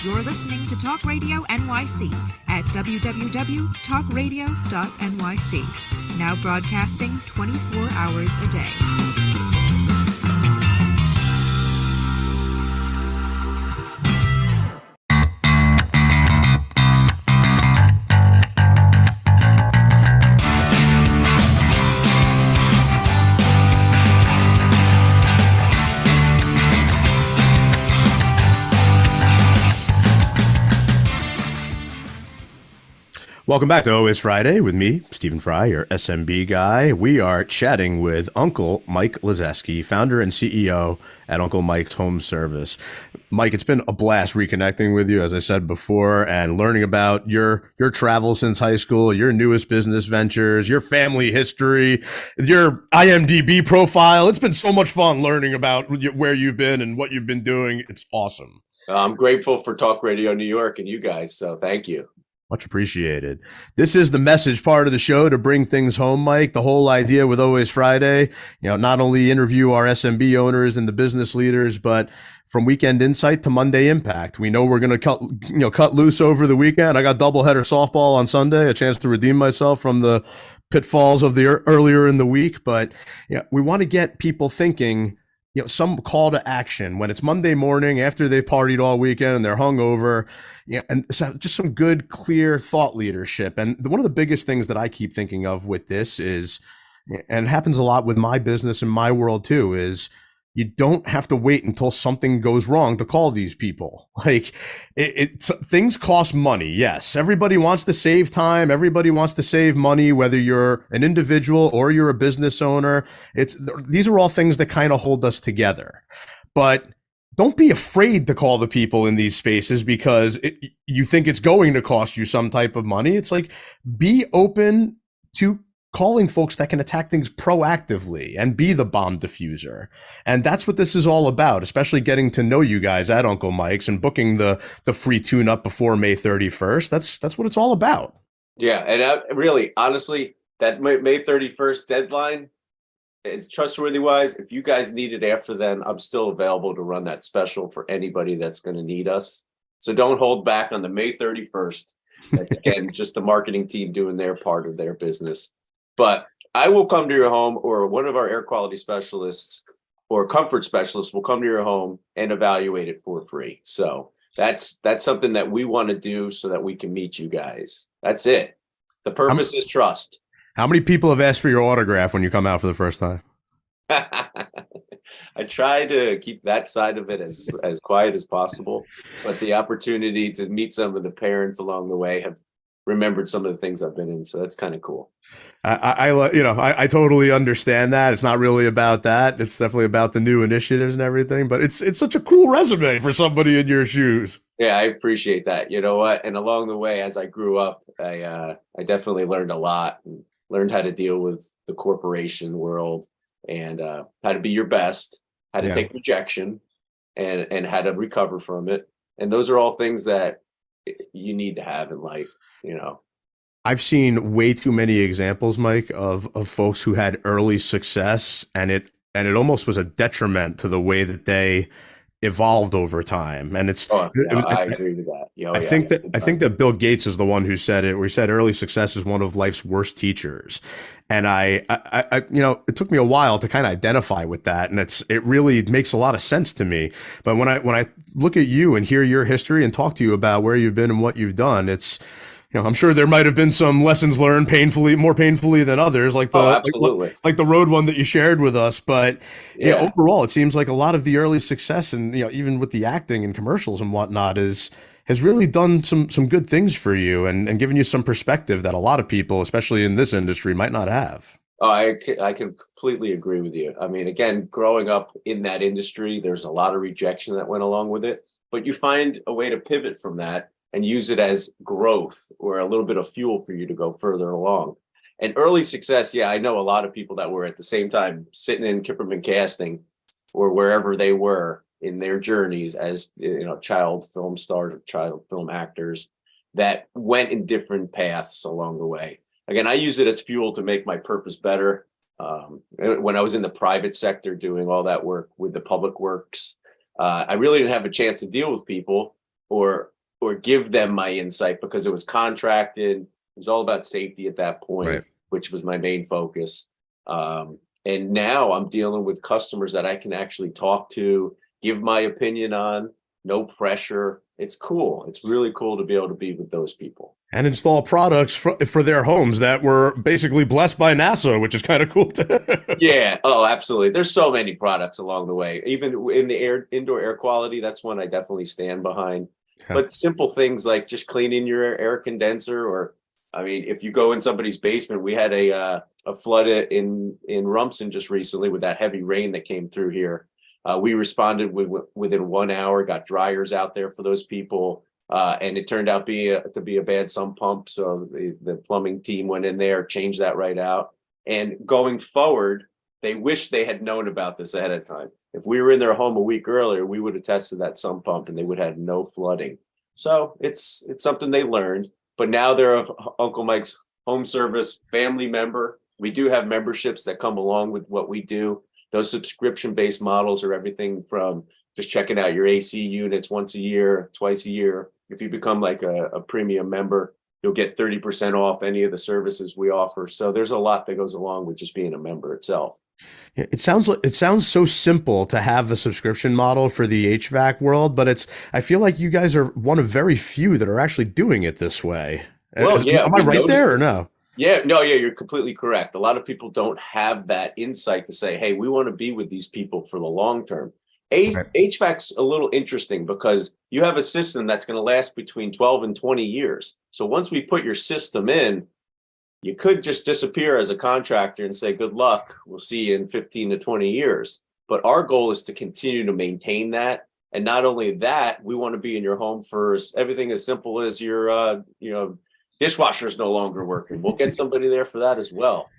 You're listening to Talk Radio NYC at www.talkradio.nyc. Now broadcasting 24 hours a day. Welcome back to Always Friday with me, Stephen Fry, your SMB guy. We are chatting with Uncle Mike Lazeski, founder and CEO at Uncle Mike's Home Service. Mike, it's been a blast reconnecting with you, as I said before, and learning about your travel since high school, your newest business ventures, your family history, your IMDb profile. It's been so much fun learning about where you've been and what you've been doing. It's awesome. I'm grateful for Talk Radio New York and you guys, so thank you. Much appreciated. This is the message part of the show to bring things home, Mike. The whole idea with Always Friday, not only interview our SMB owners and the business leaders, but from weekend insight to Monday impact. We know we're going to cut loose over the weekend. I got doubleheader softball on Sunday, a chance to redeem myself from the pitfalls of the earlier in the week. But we want to get people thinking, some call to action when it's Monday morning after they've partied all weekend and they're hungover, and so just some good, clear thought leadership. And one of the biggest things that I keep thinking of with this is, and it happens a lot with my business and my world too, is you don't have to wait until something goes wrong to call these people. Like things cost money. Yes. Everybody wants to save time. Everybody wants to save money, whether you're an individual or you're a business owner. These are all things that kind of hold us together, but don't be afraid to call the people in these spaces because you think it's going to cost you some type of money. It's like, be open to calling folks that can attack things proactively and be the bomb diffuser. And that's what this is all about, especially getting to know you guys at Uncle Mike's and booking the free tune-up before May 31st. That's what it's all about. Yeah, and really, honestly, that May 31st deadline, it's trustworthy-wise, if you guys need it after then, I'm still available to run that special for anybody that's going to need us. So don't hold back on the May 31st. That's, again, just the marketing team doing their part of their business. But I will come to your home, or one of our air quality specialists or comfort specialists will come to your home and evaluate it for free. So that's something that we want to do so that we can meet you guys. That's it. The purpose is trust. How many people have asked for your autograph when you come out for the first time? I try to keep that side of it as quiet as possible, but the opportunity to meet some of the parents along the way have remembered some of the things I've been in. So that's kind of cool. I totally understand that. It's not really about that. It's definitely about the new initiatives and everything, but it's such a cool resume for somebody in your shoes. Yeah, I appreciate that. You know what? And along the way, as I grew up, I definitely learned a lot and learned how to deal with the corporation world and how to be your best, how to take rejection and how to recover from it. And those are all things that you need to have in life. I've seen way too many examples, Mike, of folks who had early success and it almost was a detriment to the way that they evolved over time. And I agree with that. I think that Bill Gates is the one who said it, where he said early success is one of life's worst teachers. And I it took me a while to kind of identify with that. And it really makes a lot of sense to me. But when I look at you and hear your history and talk to you about where you've been and what you've done, it's, I'm sure there might have been some lessons learned more painfully than others, like absolutely. Like the road one that you shared with us. But overall, it seems like a lot of the early success and, even with the acting and commercials and whatnot has really done some good things for you and given you some perspective that a lot of people, especially in this industry, might not have. Oh, I can completely agree with you. I mean, again, growing up in that industry, there's a lot of rejection that went along with it, but you find a way to pivot from that and use it as growth or a little bit of fuel for you to go further along. And early success, yeah, I know a lot of people that were at the same time sitting in Kipperman Casting or wherever they were in their journeys as, you know, child film stars or child film actors that went in different paths along the way. Again, I use it as fuel to make my purpose better. When I was in the private sector doing all that work with the public works, I really didn't have a chance to deal with people or give them my insight because it was contracted. It was all about safety at that point, right, which was my main focus. And now I'm dealing with customers that I can actually talk to, give my opinion on, no pressure. It's cool. It's really cool to be able to be with those people. And install products for their homes that were basically blessed by NASA, which is kind of cool too. Yeah. Oh, absolutely. There's so many products along the way. Even in the indoor air quality, that's one I definitely stand behind. Okay. But simple things like just cleaning your air condenser, or, I mean, if you go in somebody's basement, we had a flood in Rumson just recently with that heavy rain that came through here. We responded within 1 hour, got dryers out there for those people. And it turned out to be a bad sump pump. So the plumbing team went in there, changed that right out. And going forward, they wish they had known about this ahead of time. If we were in their home a week earlier, we would have tested that sump pump and they would have had no flooding. So it's something they learned. But now they're Uncle Mike's home service family member. We do have memberships that come along with what we do. Those subscription-based models are everything from just checking out your AC units once a year, twice a year. If you become like a premium member, you'll get 30% off any of the services we offer. So there's a lot that goes along with just being a member itself. Yeah, it sounds so simple to have the subscription model for the HVAC world, but I feel like you guys are one of very few that are actually doing it this way. Well, yeah, am I right there or no? Yeah, no, yeah, you're completely correct. A lot of people don't have that insight to say, hey, we want to be with these people for the long term. HVAC's a little interesting because you have a system that's going to last between 12 and 20 years. So once we put your system in, you could just disappear as a contractor and say, good luck, we'll see you in 15 to 20 years. But our goal is to continue to maintain that. And not only that, we want to be in your home for everything as simple as your, dishwasher is no longer working. We'll get somebody there for that as well.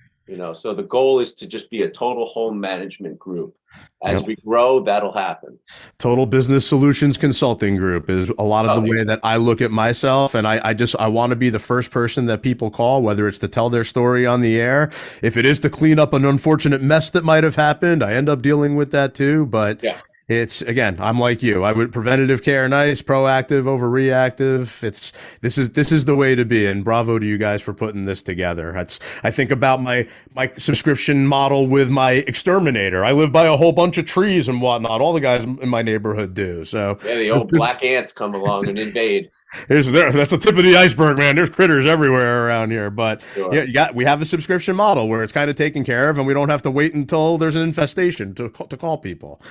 So the goal is to just be a total home management group. As we grow, that'll happen. Total Business Solutions Consulting Group is a lot of the way that I look at myself. And I want to be the first person that people call, whether it's to tell their story on the air. If it is to clean up an unfortunate mess that might have happened, I end up dealing with that too. But yeah. It's, again, I'm like you. I would preventative care, nice, proactive over reactive. This is the way to be. And bravo to you guys for putting this together. I think about my subscription model with my exterminator. I live by a whole bunch of trees and whatnot. All the guys in my neighborhood do. So yeah, the old black ants come along and invade. That's the tip of the iceberg, man. There's critters everywhere around here, but sure. Yeah, we have a subscription model where it's kind of taken care of, and we don't have to wait until there's an infestation to call people.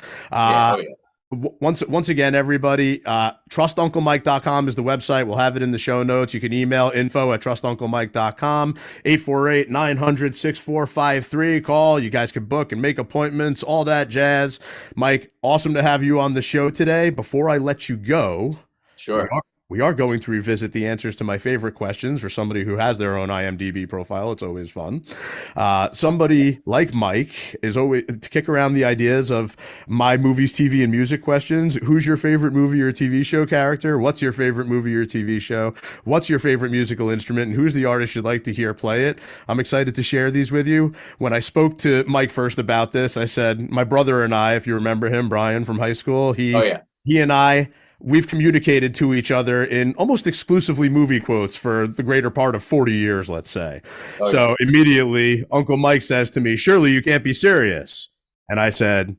Once again, everybody, trustunclemike.com is the website. We'll have it in the show notes. You can email info@trustunclemike.com, 848-900-6453. Call. You guys can book and make appointments, all that jazz. Mike, awesome to have you on the show today. Before I let you go, sure. We are going to revisit the answers to my favorite questions for somebody who has their own IMDb profile. It's always fun. Somebody like Mike is always to kick around the ideas of my movies, TV, and music questions. Who's your favorite movie or TV show character? What's your favorite movie or TV show? What's your favorite musical instrument? And who's the artist you'd like to hear play it? I'm excited to share these with you. When I spoke to Mike first about this, I said, my brother and I, if you remember him, Brian from high school, he and I, we've communicated to each other in almost exclusively movie quotes for the greater part of 40 years, let's say. So immediately, Uncle Mike says to me, Shirley, you can't be serious. And I said,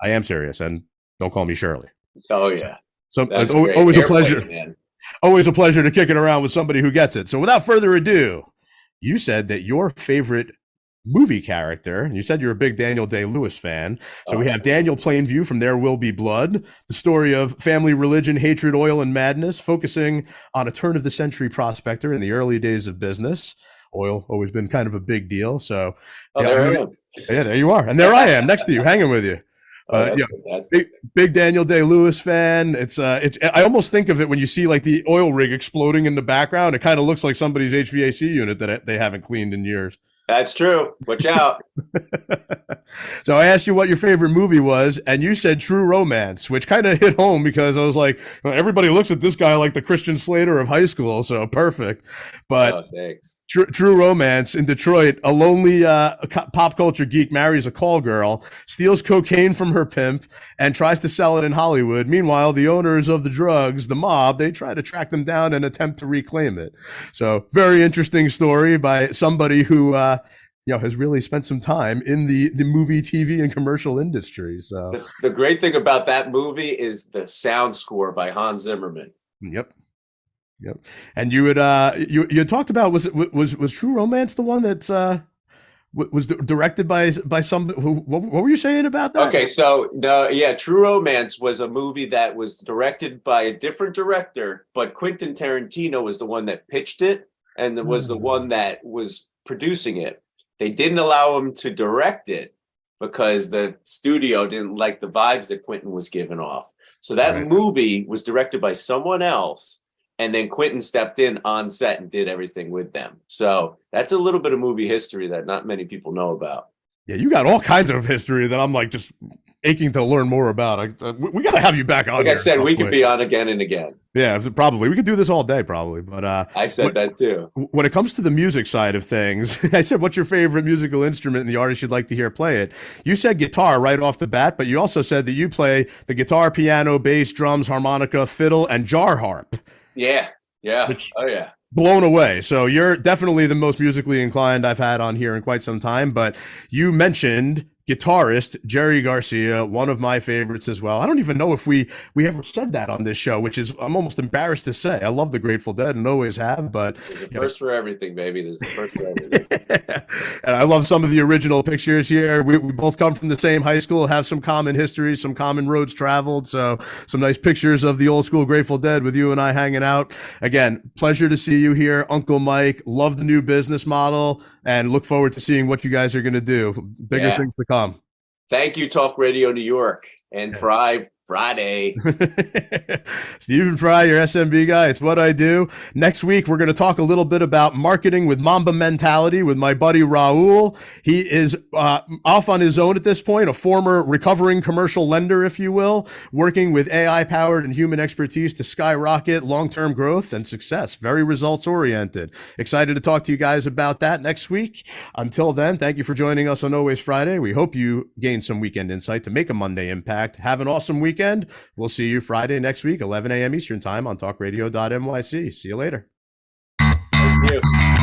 I am serious, and don't call me Shirley. Oh, yeah. So it's always a pleasure. Always a pleasure to kick it around with somebody who gets it. So without further ado, you said that your favorite movie character, and you said you're a big Daniel Day-Lewis fan. So we have Daniel Plainview from There Will Be Blood, the story of family, religion, hatred, oil, and madness, focusing on a turn-of-the-century prospector in the early days of business. Oil always been kind of a big deal. So Oh, there I am. yeah, there you are, and there I am next to you, hanging with you. Oh, Big Daniel Day-Lewis fan. It's I almost think of it when you see like the oil rig exploding in the background. It kind of looks like somebody's HVAC unit that they haven't cleaned in years. That's true. Watch out. So I asked you what your favorite movie was, and you said True Romance, which kind of hit home because I was like, well, everybody looks at this guy like the Christian Slater of high school, so perfect. But thanks. True Romance in Detroit, a lonely pop culture geek marries a call girl, steals cocaine from her pimp, and tries to sell it in Hollywood. Meanwhile, the owners of the drugs, the mob, they try to track them down and attempt to reclaim it. So very interesting story by somebody who has really spent some time in the movie, TV, and commercial industry. So the great thing about that movie is the sound score by Hans Zimmerman. Yep. And you had you had talked about was True Romance the one that's was directed by some what were you saying about that? Okay, so True Romance was a movie that was directed by a different director, but Quentin Tarantino was the one that pitched it and was the one that was producing it. They didn't allow him to direct it because the studio didn't like the vibes that Quentin was giving off. So that movie was directed by someone else, and then Quentin stepped in on set and did everything with them. So that's a little bit of movie history that not many people know about. Yeah, you got all kinds of history that I'm like just aching to learn more about. We got to have you back on. Like I said, we could be on again and again. Yeah, probably. We could do this all day, probably. But I said that too. When it comes to the music side of things, I said, what's your favorite musical instrument and the artist you'd like to hear play it? You said guitar right off the bat, but you also said that you play the guitar, piano, bass, drums, harmonica, fiddle, and jar harp. Yeah. Oh, yeah. Blown away. So you're definitely the most musically inclined I've had on here in quite some time. But you mentioned guitarist Jerry Garcia, one of my favorites as well. I don't even know if we ever said that on this show, which is I'm almost embarrassed to say. I love the Grateful Dead and always have, but there's a first for everything, baby. There's a first for everything. And I love some of the original pictures here. We both come from the same high school, have some common history, some common roads traveled. So some nice pictures of the old school Grateful Dead with you and I hanging out. Again, pleasure to see you here, Uncle Mike. Love the new business model and look forward to seeing what you guys are going to do. Bigger things to come. Thank you, Talk Radio New York and Friday. Stephen Fry, your SMB guy. It's what I do. Next week, we're going to talk a little bit about marketing with Mamba mentality with my buddy Raul. He is off on his own at this point, a former recovering commercial lender, if you will, working with AI-powered and human expertise to skyrocket long-term growth and success. Very results-oriented. Excited to talk to you guys about that next week. Until then, thank you for joining us on Always Friday. We hope you gain some weekend insight to make a Monday impact. Have an awesome weekend. We'll see you Friday next week, 11 a.m. Eastern Time on talkradio.nyc. See you later. Thank you.